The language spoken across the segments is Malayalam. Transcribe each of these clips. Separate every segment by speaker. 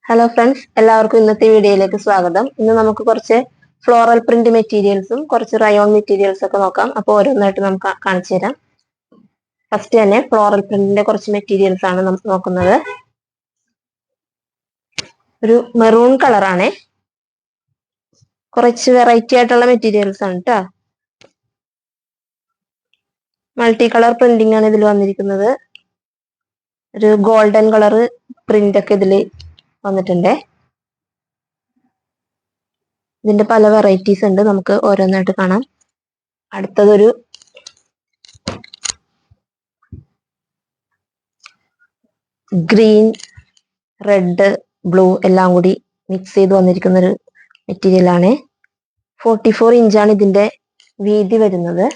Speaker 1: ഹലോ ഫ്രണ്ട്സ്, എല്ലാവർക്കും ഇന്നത്തെ വീഡിയോയിലേക്ക് സ്വാഗതം. ഇന്ന് നമുക്ക് കുറച്ച് ഫ്ലോറൽ പ്രിന്റ് മെറ്റീരിയൽസും കുറച്ച് റയോൺ മെറ്റീരിയൽസ് ഒക്കെ നോക്കാം. അപ്പോൾ ഓരോന്നായിട്ട് നമുക്ക് കാണിച്ചു തരാം. ഫസ്റ്റ് തന്നെ ഫ്ലോറൽ പ്രിന്റിന്റെ കുറച്ച് മെറ്റീരിയൽസ് ആണ് നമുക്ക് നോക്കുന്നത്. ഒരു മെറൂൺ കളറാണ്, കുറച്ച് വെറൈറ്റി ആയിട്ടുള്ള മെറ്റീരിയൽസ് ആണ് കേട്ടോ. മൾട്ടി കളർ പ്രിന്റിംഗ് ആണ് ഇതിൽ വന്നിരിക്കുന്നത്. ഒരു ഗോൾഡൻ കളർ പ്രിന്റ് ഒക്കെ ഇതിൽ വന്നിട്ടുണ്ട്. ഇതിന്റെ പല വെറൈറ്റീസ് ഉണ്ട്, നമുക്ക് ഓരോന്നായിട്ട് കാണാം. അടുത്തതൊരു ഗ്രീൻ, റെഡ്, ബ്ലൂ എല്ലാം കൂടി മിക്സ് ചെയ്ത് വന്നിരിക്കുന്ന ഒരു മെറ്റീരിയൽ ആണ്. 44 ഇഞ്ചാണ് ഇതിന്റെ വീതി വരുന്നത്.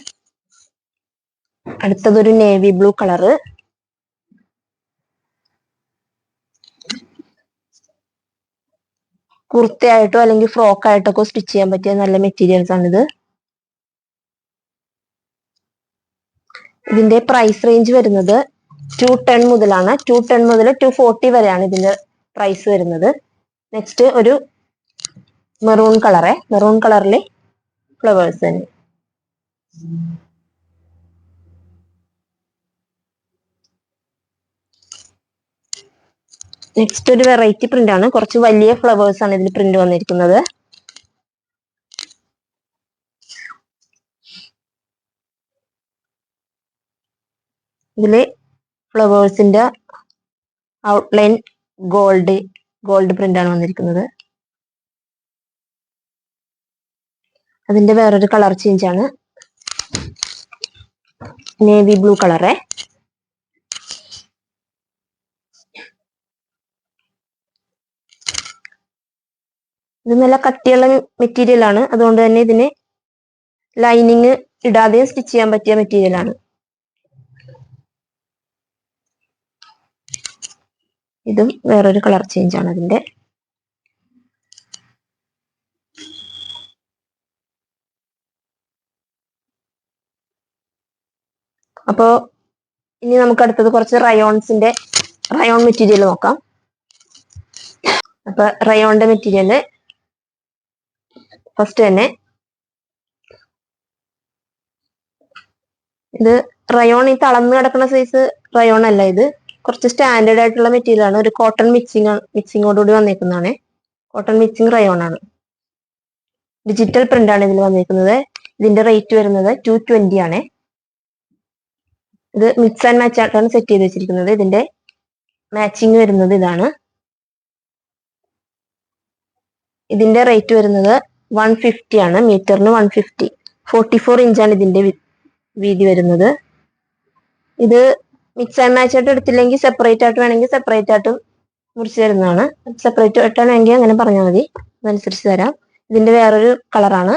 Speaker 1: അടുത്തതൊരു നേവി ബ്ലൂ കളറ്. കുർത്തയായിട്ടോ അല്ലെങ്കിൽ ഫ്രോക്ക് ആയിട്ടൊക്കെ സ്റ്റിച്ച് ചെയ്യാൻ പറ്റിയ നല്ല മെറ്റീരിയൽസ് ആണിത്. ഇതിന്റെ പ്രൈസ് റേഞ്ച് വരുന്നത് 210 മുതലാണ്. 210 മുതൽ 240 വരെയാണ് ഇതിന്റെ പ്രൈസ് വരുന്നത്. നെക്സ്റ്റ് ഒരു മെറൂൺ കളറിൽ ഫ്ലവേഴ്സ് തന്നെ. നെക്സ്റ്റ് ഒരു വെറൈറ്റി പ്രിന്റ് ആണ്, കുറച്ച് വലിയ ഫ്ലവേഴ്സ് ആണ് ഇതിൽ പ്രിന്റ് വന്നിരിക്കുന്നത്. ഇതില് ഫ്ലവേഴ്സിന്റെ ഔട്ട്ലൈൻ ഗോൾഡ് പ്രിന്റ് ആണ് വന്നിരിക്കുന്നത്. അതിന്റെ വേറൊരു കളർ ചേഞ്ച് ആണ്, നേവി ബ്ലൂ കളറെ. ഇത് നല്ല കട്ടിയുള്ള മെറ്റീരിയൽ ആണ്, അതുകൊണ്ട് തന്നെ ഇതിന് ലൈനിങ് ഇടാതെ സ്റ്റിച്ച് ചെയ്യാൻ പറ്റിയ മെറ്റീരിയൽ ആണ്. ഇതും വേറൊരു കളർ ചേഞ്ച് ആണ് അതിന്റെ. അപ്പോ ഇനി നമുക്ക് അടുത്തത് കുറച്ച് റയോൺ മെറ്റീരിയൽ നോക്കാം. അപ്പൊ റയോണിന്റെ മെറ്റീരിയല് ഫസ്റ്റ് തന്നെ, ഇത് റയോൺ ഈ തളർന്ന് കിടക്കുന്ന സൈസ് റയോൺ അല്ല, ഇത് കുറച്ച് സ്റ്റാൻഡേർഡ് ആയിട്ടുള്ള മെറ്റീരിയൽ ആണ്. ഒരു കോട്ടൺ മിക്സിങ്ങോടുകൂടി വന്നേക്കുന്നതാണ്. കോട്ടൺ മിക്സിങ് റയോൺ ആണ്. ഡിജിറ്റൽ പ്രിന്റ് ആണ് ഇതിൽ വന്നിരിക്കുന്നത്. ഇതിന്റെ റേറ്റ് വരുന്നത് 220 ആണ്. ഇത് മിക്സ് ആൻഡ് മാച്ച് ആയിട്ടാണ് സെറ്റ് ചെയ്ത് വെച്ചിരിക്കുന്നത്. ഇതിന്റെ മാച്ചിങ് വരുന്നത് ഇതാണ്. ഇതിന്റെ റേറ്റ് വരുന്നത് 150 ആണ്, മീറ്ററിന് 150. 44 ഇഞ്ചാണ് ഇതിന്റെ വീതി വരുന്നത്. ഇത് മിക്സ് ആൻഡ് മാച്ച് ആയിട്ട് എടുത്തില്ലെങ്കിൽ സെപ്പറേറ്റ് ആയിട്ട് വേണമെങ്കിൽ സെപ്പറേറ്റ് ആയിട്ടും മുറിച്ച് തരുന്നതാണ്. സെപ്പറേറ്റ് ആയിട്ടാണ് വേണമെങ്കിൽ അങ്ങനെ പറഞ്ഞാൽ മതി, അതനുസരിച്ച് തരാം. ഇതിന്റെ വേറൊരു കളറാണ്.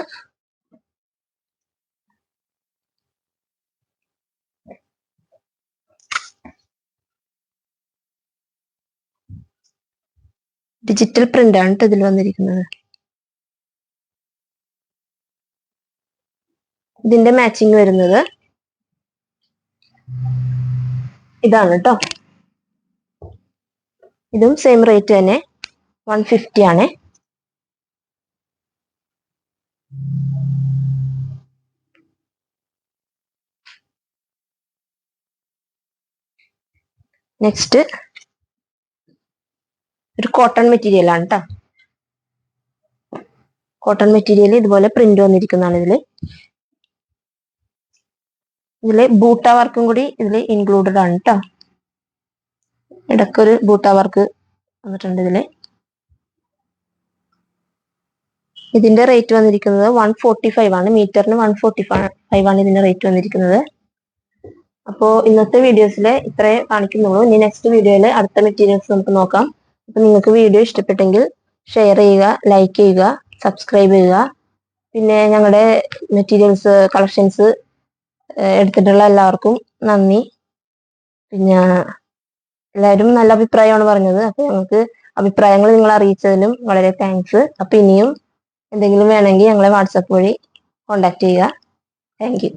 Speaker 1: ഡിജിറ്റൽ പ്രിന്റ് ആണ് ഇതിൽ വന്നിരിക്കുന്നത്. ഇതിന്റെ മാച്ചിങ് വരുന്നത് ഇതാണ് കേട്ടോ. ഇതും സെയിം റേറ്റ് തന്നെ, 150 ആണ്. നെക്സ്റ്റ് ഒരു കോട്ടൺ മെറ്റീരിയൽ ആണ് കേട്ടോ. കോട്ടൺ മെറ്റീരിയൽ ഇതുപോലെ പ്രിന്റ് വന്നിരിക്കുന്നതാണ്. ഇതില് ബൂട്ട വർക്കും കൂടി ഇതിൽ ഇൻക്ലൂഡഡ് ആണ് കേട്ടോ. ഇടയ്ക്കൊരു ബൂട്ട വർക്ക് വന്നിട്ടുണ്ട് ഇതില്. ഇതിന്റെ റേറ്റ് വന്നിരിക്കുന്നത് 145 ആണ്, മീറ്ററിന് 145 ആണ് ഇതിന്റെ റേറ്റ് വന്നിരിക്കുന്നത്. അപ്പോ ഇന്നത്തെ വീഡിയോസിൽ ഇത്രേ കാണിക്കുന്നുള്ളൂ. ഇനി നെക്സ്റ്റ് വീഡിയോയിൽ അടുത്ത മെറ്റീരിയൽസ് നമുക്ക് നോക്കാം. അപ്പൊ നിങ്ങൾക്ക് വീഡിയോ ഇഷ്ടപ്പെട്ടെങ്കിൽ ഷെയർ ചെയ്യുക, ലൈക്ക് ചെയ്യുക, സബ്സ്ക്രൈബ് ചെയ്യുക. പിന്നെ ഞങ്ങളുടെ മെറ്റീരിയൽസ് കളക്ഷൻസ് എടുത്തിട്ടുള്ള എല്ലാവർക്കും നന്ദി. പിന്നെ എല്ലാവരും നല്ല അഭിപ്രായമാണ് പറഞ്ഞത്. അപ്പൊ ഞങ്ങൾക്ക് അഭിപ്രായങ്ങൾ നിങ്ങൾ അറിയിച്ചതിനും വളരെ താങ്ക്സ്. അപ്പൊ ഇനിയും എന്തെങ്കിലും വേണമെങ്കിൽ ഞങ്ങളെ വാട്സപ്പ് വഴി കോണ്ടാക്ട് ചെയ്യുക. Thank you.